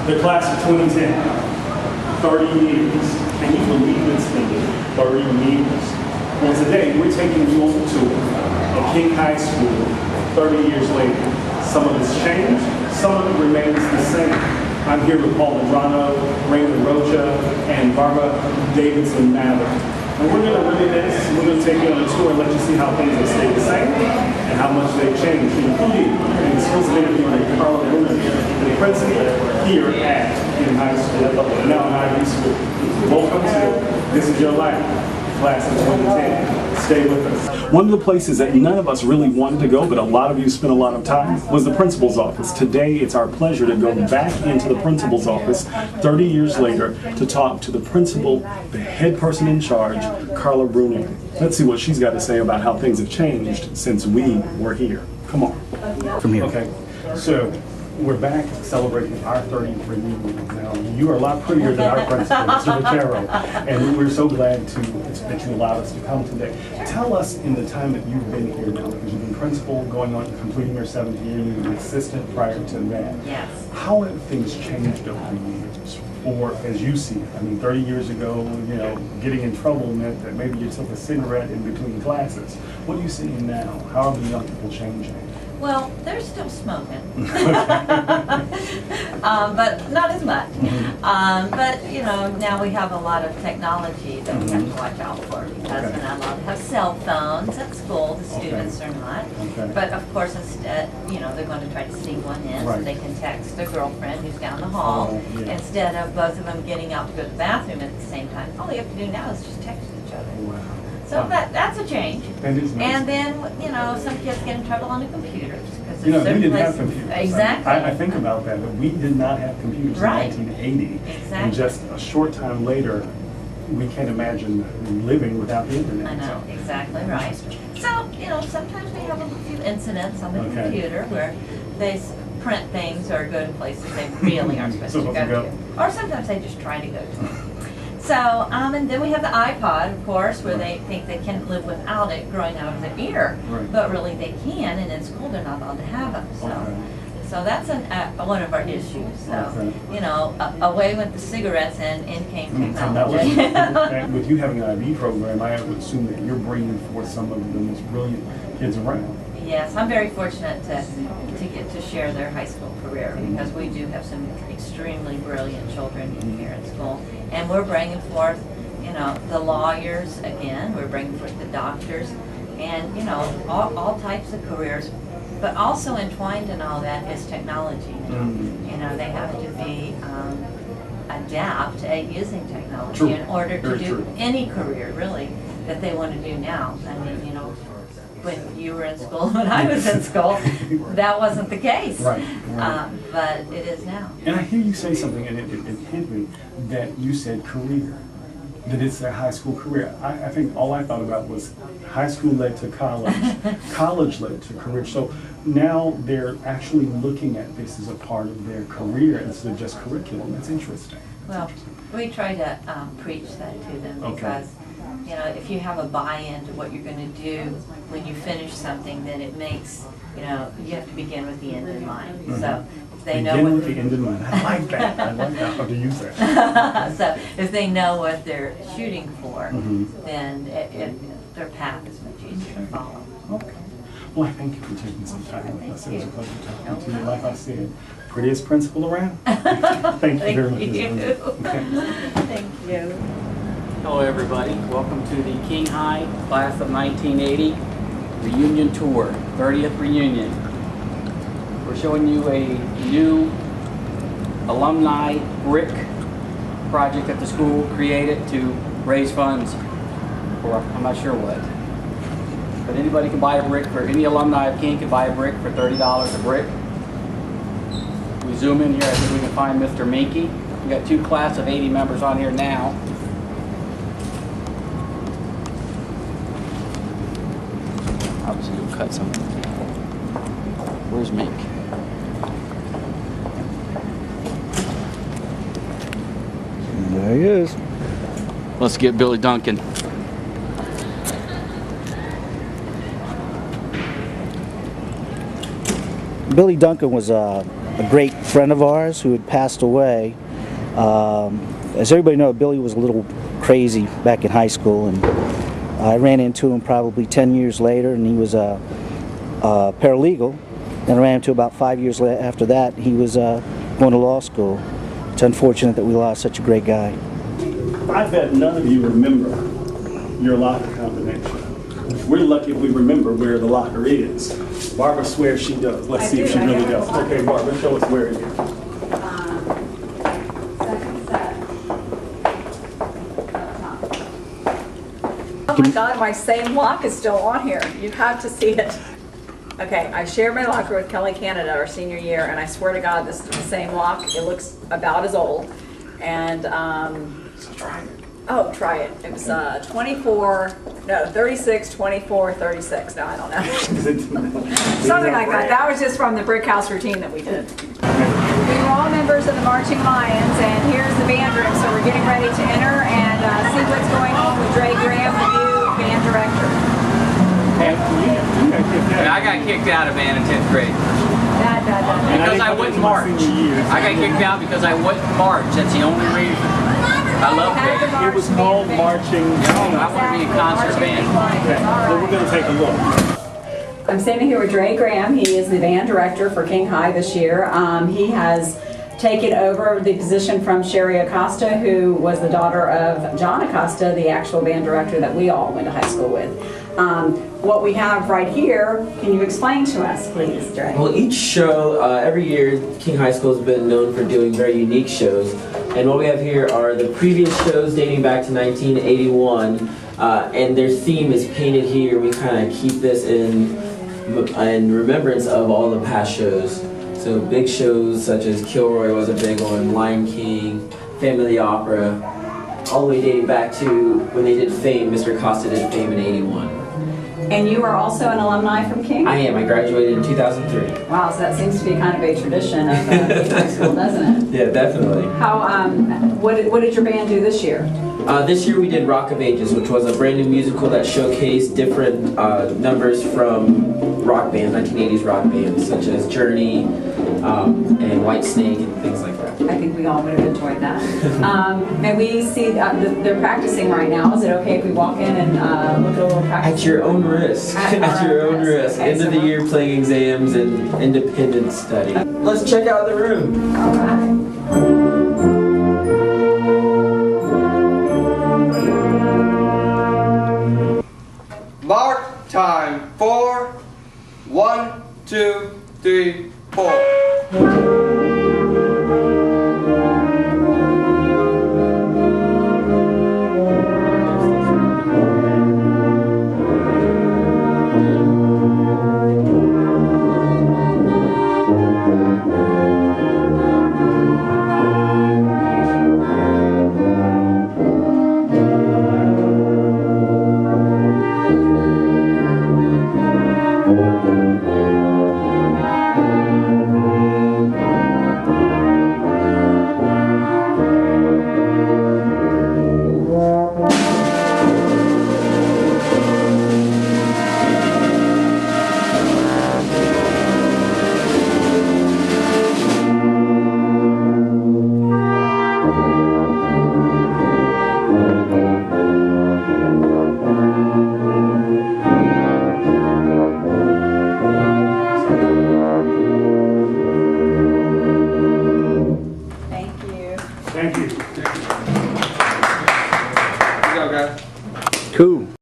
The class of 2010, 30 years. Can you believe it's been 30 years? Well, today we're taking you on a tour of King High School 30 years later. Some of it's changed, some of it remains the same. I'm here with Paul Medrano, Raymond Rocha, and Barbara Davidson Mather. And we're going to reminisce, we're going to take you on a tour and let you see how things have stayed the same and how much they've changed, including an exclusive interview with Carla Bruner, the principal here at King High School, now in IB School. Welcome to This Is Your Life, class of 2010. Stay with us. One of the places that none of us really wanted to go, but a lot of you spent a lot of time, was the principal's office. Today, it's our pleasure to go back into the principal's office 30 years later to talk to the principal, the head person in charge, Carla Bruner. Let's see what she's got to say about how things have changed since we were here. Come on. From here. Okay, so we're back celebrating our 30th reunion. Now, you are a lot prettier than our principal, Mr. Vaccaro, and we're so glad that you allowed us to come today. Tell us, in the time that you've been here now, because you've been principal going on, completing your 7th year, you were an assistant prior to that. Yes. How have things changed over the years? Or as you see it, I mean, 30 years ago, you know, getting in trouble meant that maybe you took a cigarette in between classes. What are you seeing now? How are the young people changing? Well, they're still smoking, but not as much. But you know, now we have a lot of technology that we have to watch out for because we're not allowed to have cell phones at school. The students are not. But of course, instead, you know, they're going to try to sneak one in so they can text their girlfriend who's down the hall instead of both of them getting out to go to the bathroom at the same time. All they have to do now is just text each other. Wow. So that's a change. That is nice. And then, you know, some kids get in trouble on the computers. Because You know, we didn't have computers. Exactly. I think about that, but we did not have computers in 1980. Exactly. And just a short time later, we can't imagine living without the internet. I know, exactly right. So, you know, sometimes we have a few incidents on the computer where they print things or go to places they really aren't supposed to go to. Or sometimes they just try to go to. So, and then we have the iPod, of course, where they think they can live without it growing out of their ear, but really they can, and in school they're not allowed to have them. So that's one of our issues. So, you know, away went the cigarettes and in came technology. And with you having an IB program, I would assume that you're bringing forth some of the most brilliant kids around. Yes, I'm very fortunate to get to share their high school career because we do have some extremely brilliant children here at school. And we're bringing forth, you know, the lawyers again, we're bringing forth the doctors, and, you know, all types of careers. But also entwined in all that is technology. You know, they have to be adapt at using technology in order to do any career, really, that they want to do now. I mean, you know, when you were in school, when I was in school, that wasn't the case. But it is now. And I hear you say something, and it hit me, that you said career, that it's their high school career. I think all I thought about was high school led to college, college led to career. So now they're actually looking at this as a part of their career instead of just curriculum. That's interesting. Well, we try to preach that to them because, you know, if you have a buy-in to what you're going to do when you finish something, then it makes, you know, you have to begin with the end in mind. So if they know what the end in mind. I like that. I like that. How to use that. So if they know what they're shooting for, then their path is much easier to follow. Okay. Well, I thank you for taking some time with us. It was a pleasure talking to you. Like I said, prettiest principal around. Thank you very much. Thank you. Hello everybody, welcome to the King High Class of 1980 Reunion Tour, 30th Reunion. We're showing you a new alumni brick project that the school created to raise funds for, I'm not sure what. But anybody can buy a brick, for any alumni of King can buy a brick for $30 a brick. We zoom in here, I think we can find Mr. Minky. We got 2 class of 80 members on here now. Obviously you'll cut some. Where's Mink? There he is. Let's get Billy Duncan. Billy Duncan was a great friend of ours who had passed away. As everybody knows, Billy was a little crazy back in high school, and I ran into him probably 10 years later, and he was a paralegal. Then I ran into him about 5 years after that. He was going to law school. It's unfortunate that we lost such a great guy. I bet none of you remember your locker combination. We're lucky if we remember where the locker is. Barbara swears she does. Let's see if she really does. Okay, Barbara, show us where it is. Second set. Oh my God, my same lock is still on here. You have to see it. Okay, I shared my locker with Kelly Canada our senior year, and I swear to God, this is the same lock. It looks about as old. And, Try it. oh, try it. It was 36, 24, 36. No, I don't know. Something like that. That was just from the brick house routine that we did. We were all members of the Marching Lions, and here's the band room. So we're getting ready to enter and see what's going on with Dre Graham, the new band director. I got kicked out of band in 10th grade. Because I wouldn't march. I got kicked out because I wouldn't march. That's the only reason. I love band. It was called marching. I want to be a concert band. Okay, well, we're going to take a look. I'm standing here with Dre Graham. He is the band director for King High this year. He has taken over the position from Sherry Acosta, who was the daughter of John Acosta, the actual band director that we all went to high school with. What we have right here, can you explain to us, please, Dre? Well, each show, every year, King High School has been known for doing very unique shows. And what we have here are the previous shows dating back to 1981, and their theme is painted here. We kind of keep this in remembrance of all the past shows. So big shows such as Kilroy was a big one, Lion King, Phantom of the Opera, all the way dating back to when they did Fame. Mr. Costa did Fame in '81. And you are also an alumni from King? I am. I graduated in 2003. Wow, so that seems to be kind of a tradition of King High School, doesn't it? Yeah, definitely. How? What did your band do this year? This year we did Rock of Ages, which was a brand new musical that showcased different numbers from rock bands, 1980s rock bands, such as Journey and Whitesnake and things like that. I think we all would have enjoyed that. May we see, they're practicing right now. Is it okay if we walk in and look at a little practice? At your own risk. At your own risk. Okay, End of the year playing exams and independent study. Let's check out the room. All right. Mark time. 4, 1, 2, 3, 4. Thank you. Good job, guys. Cool.